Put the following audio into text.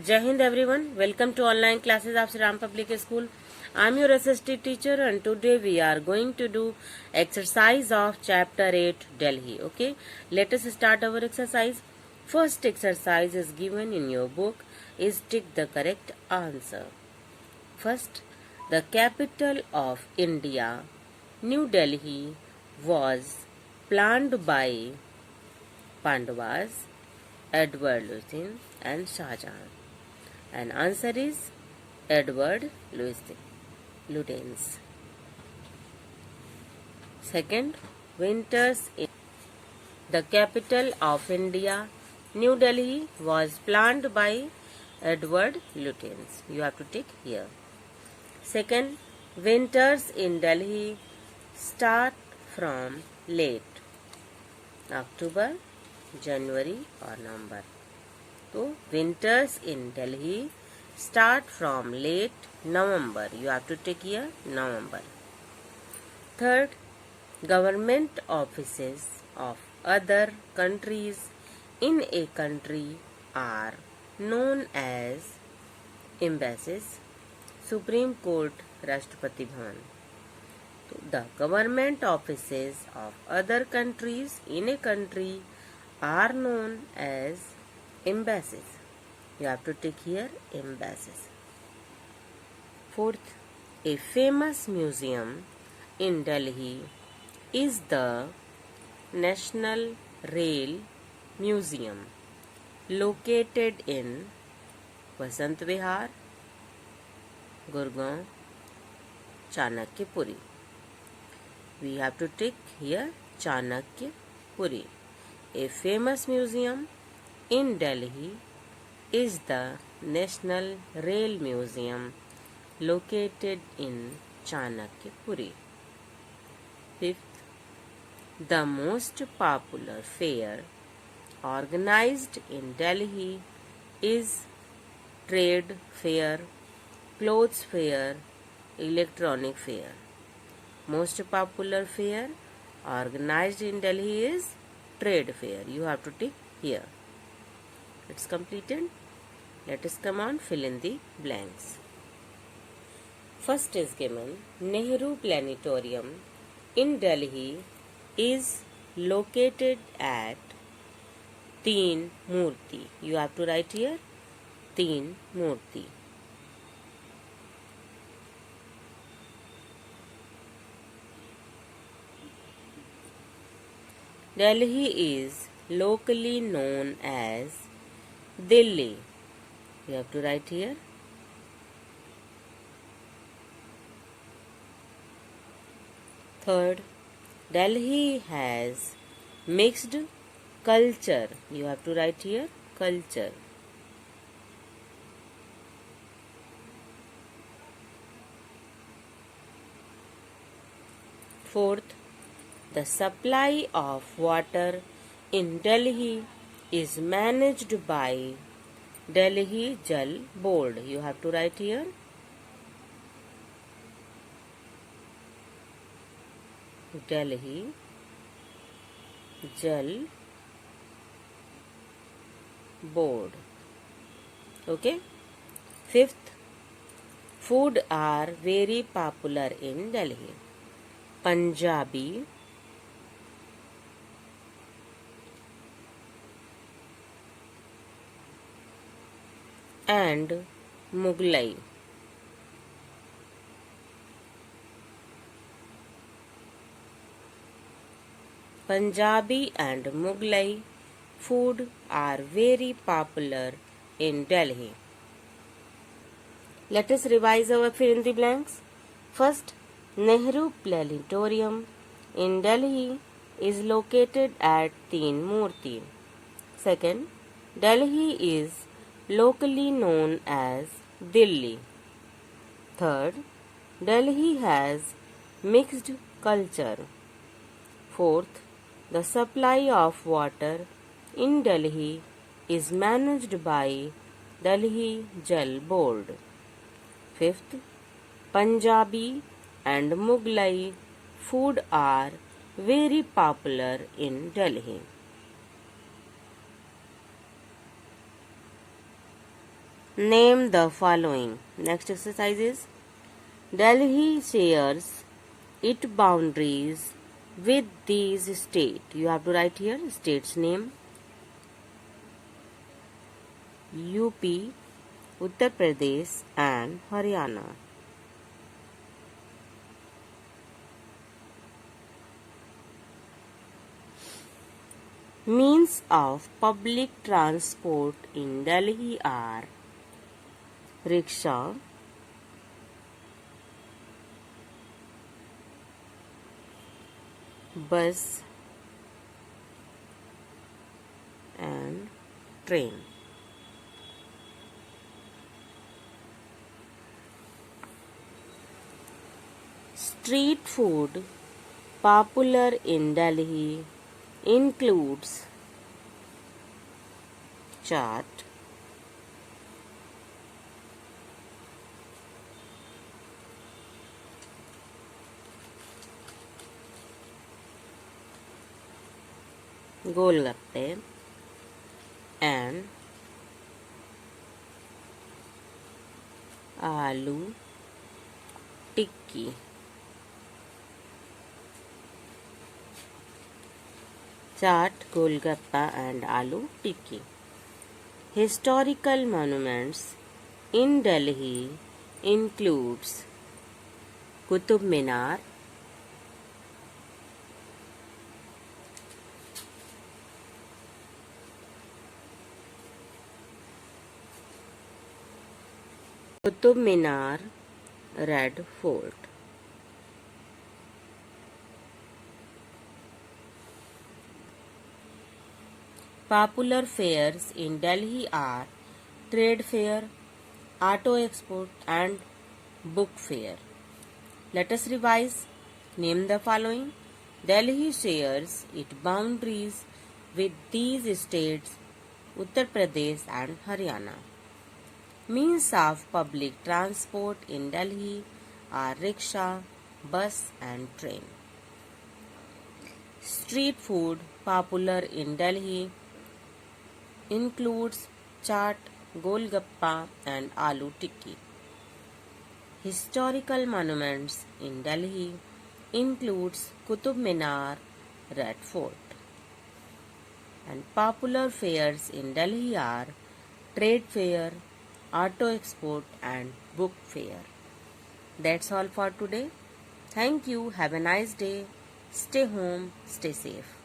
Jai Hind everyone, welcome to online classes of Sri Ram Public School. I am your SST teacher and today we are going to do exercise of chapter 8 Delhi. Okay, let us start our exercise. First exercise is given in your book is tick the correct answer. First, the capital of India, New Delhi, was planned by Pandavas, Edward Lutyens and Shah Jahan. And answer is Edward Lutyens. Second, winters in the capital of India, New Delhi, was planned by Edward Lutyens. You have to tick here. Second, winters in Delhi start from late October, January or November. So, winters in Delhi start from late November. You have to take here November. Third, government offices of other countries in a country are known as embassies. Supreme Court, Rashtrapati Bhavan. So, the government offices of other countries in a country are known as embassies. You have to take here embassies. Fourth, a famous museum in Delhi is the National Rail Museum located in Vasant Vihar, Gurgaon, Chanakyapuri. We have to tick here Chanakyapuri. A famous museum in Delhi is the National Rail Museum located in Chanakyapuri. Fifth, the most popular fair organized in Delhi is trade fair, clothes fair, electronic fair. Most popular fair organized in Delhi is trade fair. You have to tick here. It's completed. Let us come on fill in the blanks. First is given Nehru Planetarium in Delhi is located at Teen Murti. You have to write here Teen Murti. Delhi is locally known as Delhi. You have to write here. Third, Delhi has mixed culture. You have to write here culture. Fourth, the supply of water in Delhi is managed by Delhi Jal Board. You have to write here. Delhi Jal Board. Okay. Fifth, food are very popular in Delhi. Punjabi, and Mughlai. Punjabi and Mughlai food are very popular in Delhi. Let us revise our fill in the blanks. First, Nehru Planetarium in Delhi is located at Teen Murti. Second, Delhi is locally known as Delhi. Third, Delhi has mixed culture. Fourth, the supply of water in Delhi is managed by Delhi Jal Board. Fifth, Punjabi and Mughlai food are very popular in Delhi. Name the following. Next exercise is Delhi shares its boundaries with these states. You have to write here states name: UP, Uttar Pradesh and Haryana. Means of public transport in Delhi are rickshaw, bus and train. Street food popular in Delhi includes chaat, golgappe and aloo tikki. Chaat, golgappa and aloo tikki. Historical monuments in Delhi includes Qutub Minar, Red Fort. Popular fairs in Delhi are trade fair, auto export and book fair. Let us revise. Name the following. Delhi shares its boundaries with these states, Uttar Pradesh and Haryana. Means of public transport in Delhi are rickshaw, bus and train. Street food popular in Delhi includes chaat, golgappa and aloo tikki. Historical monuments in Delhi includes Qutub Minar, Red Fort. And popular fairs in Delhi are trade fair, auto export and book fair. That's all for today. Thank you. Have a nice day. Stay home. Stay safe.